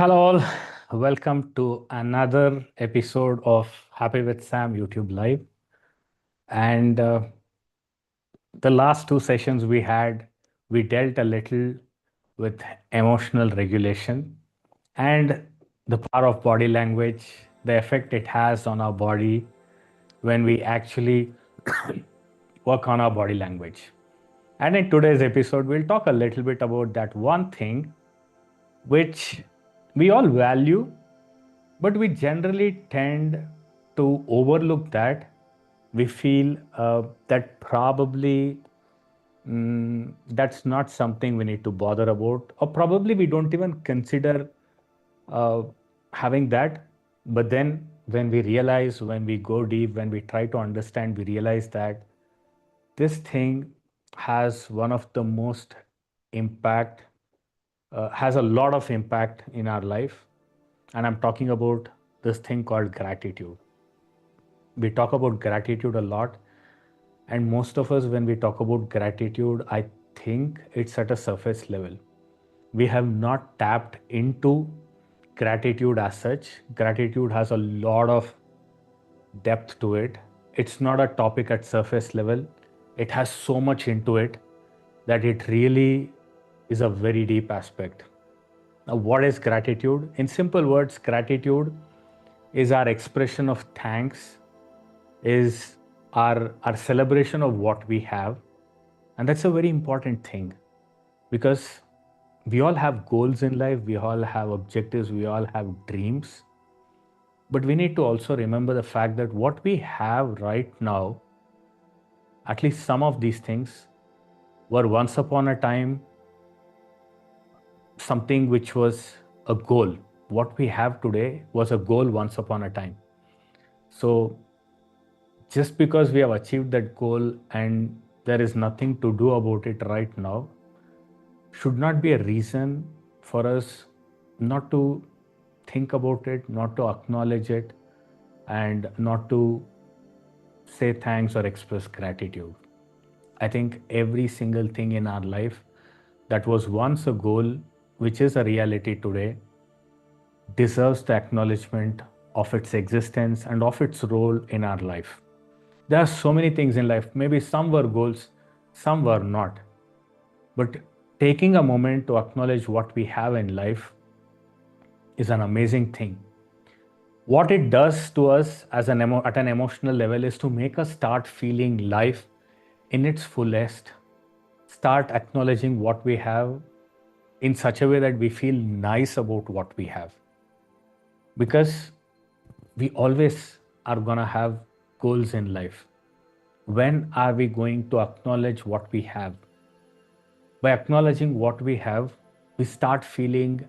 Hello, all. Welcome to another episode of Happy with Sam YouTube Live. And the last two sessions we had, we dealt a little with emotional regulation and the power of body language, the effect it has on our body when we actually work on our body language. And in today's episode, we'll talk a little bit about that one thing which we all value, but we generally tend to overlook that. We feel that probably that's not something we need to bother about, or probably we don't even consider uh, having that. But then when we realize, when we go deep, when we try to understand, we realize that this thing has one of the most impact, has a lot of impact in our life. And I'm talking about this thing called gratitude. We talk about gratitude a lot, and most of us, when we talk about gratitude, I think it's at a surface level. We have not tapped into gratitude as such. Gratitude has a lot of depth to it. It's not a topic at surface level. It has so much into it that it really is a very deep aspect. Now, what is gratitude? In simple words, gratitude is our expression of thanks, is our celebration of what we have. And that's a very important thing because we all have goals in life, we all have objectives, we all have dreams. But we need to also remember the fact that what we have right now, at least some of these things, were once upon a time something which was a goal. What we have today was a goal once upon a time. So just because we have achieved that goal and there is nothing to do about it right now should not be a reason for us not to think about it, not to acknowledge it, and not to say thanks or express gratitude. I think every single thing in our life that was once a goal, which is a reality today, deserves the acknowledgement of its existence and of its role in our life. There are so many things in life. Maybe some were goals, some were not. But taking a moment to acknowledge what we have in life is an amazing thing. What it does to us as at an emotional level is to make us start feeling life in its fullest, start acknowledging what we have in such a way that we feel nice about what we have. Because we always are going to have goals in life. When are we going to acknowledge what we have? By acknowledging what we have, we start feeling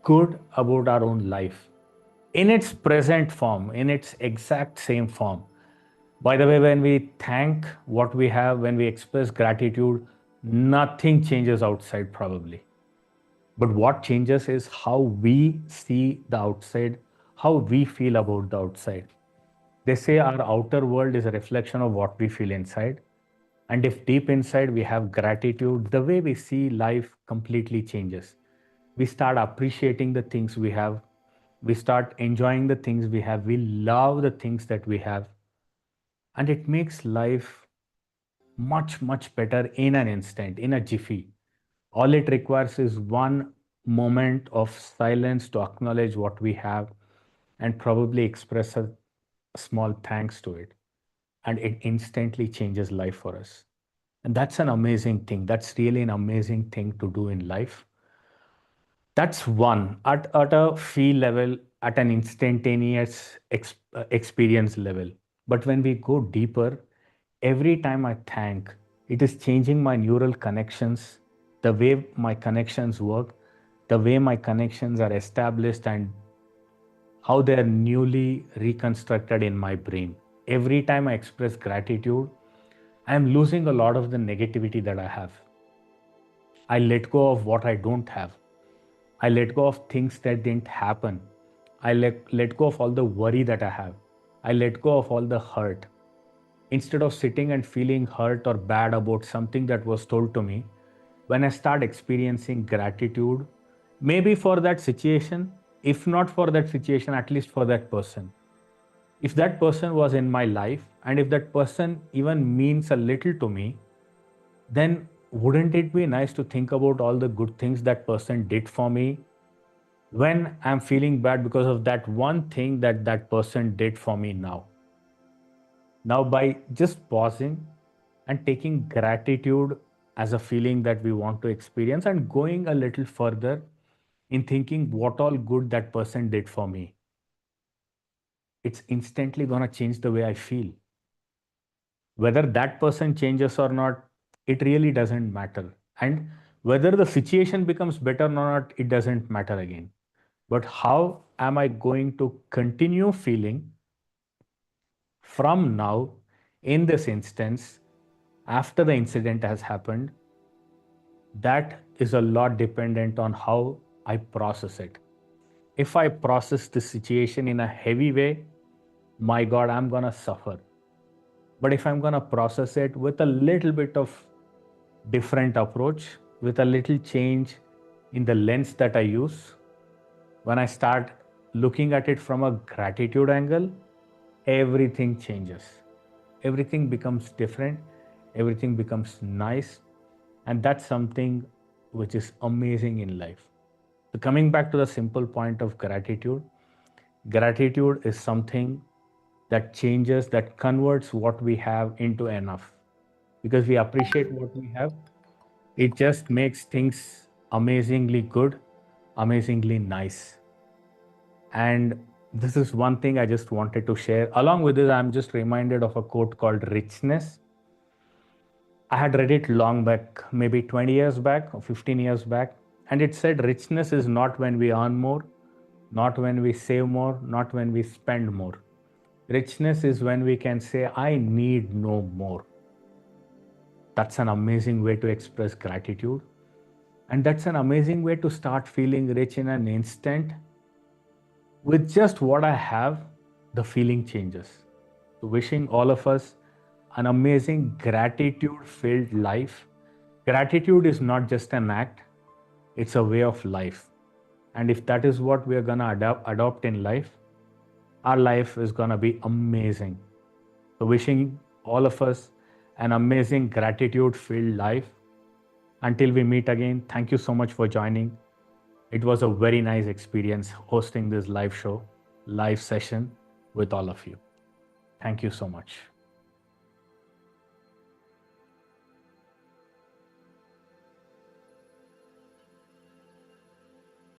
good about our own life in its present form, in its exact same form. By the way, when we thank what we have, when we express gratitude, nothing changes outside probably. But what changes is how we see the outside, how we feel about the outside. They say our outer world is a reflection of what we feel inside. And if deep inside we have gratitude, the way we see life completely changes. We start appreciating the things we have. We start enjoying the things we have. We love the things that we have. And it makes life much, much better in an instant, in a jiffy. All it requires is one moment of silence to acknowledge what we have and probably express a small thanks to it. And it instantly changes life for us. And that's an amazing thing. That's really an amazing thing to do in life. That's one at a feel level, at an instantaneous experience level. But when we go deeper, every time I thank, it is changing my neural connections, the way my connections work, the way my connections are established, and how they are newly reconstructed in my brain. Every time I express gratitude, I am losing a lot of the negativity that I have. I let go of what I don't have. I let go of things that didn't happen. I let go of all the worry that I have. I let go of all the hurt. Instead of sitting and feeling hurt or bad about something that was told to me, when I start experiencing gratitude, Maybe for that situation, if not for that situation, at least for that person. If that person was in my life and if that person even means a little to me, then wouldn't it be nice to think about all the good things that person did for me when I'm feeling bad because of that one thing that that person did for me now? Now, by just pausing and taking gratitude as a feeling that we want to experience and going a little further in thinking what all good that person did for me, it's instantly going to change the way I feel. Whether that person changes or not, it really doesn't matter. And whether the situation becomes better or not, it doesn't matter again. But how am I going to continue feeling from now, in this instance, after the incident has happened? That is a lot dependent on how I process it. If I process the situation in a heavy way, my God, I'm gonna suffer. But if I'm gonna process it with a little bit of different approach, with a little change in the lens that I use, when I start looking at it from a gratitude angle, everything changes. Everything becomes different, everything becomes nice, and that's something which is amazing in life. So, coming back to the simple point of gratitude, gratitude is something that changes, that converts what we have into enough. Because we appreciate what we have, it just makes things amazingly good, amazingly nice. And this is one thing I just wanted to share. Along with this, I'm just reminded of a quote called richness. I had read it long back, maybe 20 years back or 15 years back. And it said, richness is not when we earn more, not when we save more, not when we spend more. Richness is when we can say, I need no more. That's an amazing way to express gratitude. And that's an amazing way to start feeling rich in an instant. With just what I have, the feeling changes. So wishing all of us an amazing gratitude filled life. Gratitude is not just an act, it's a way of life. And if that is what we are going to adopt in life, our life is going to be amazing. So, wishing all of us an amazing gratitude filled life. Until we meet again, thank you so much for joining. It was a very nice experience hosting this live show, live session with all of you. Thank you so much.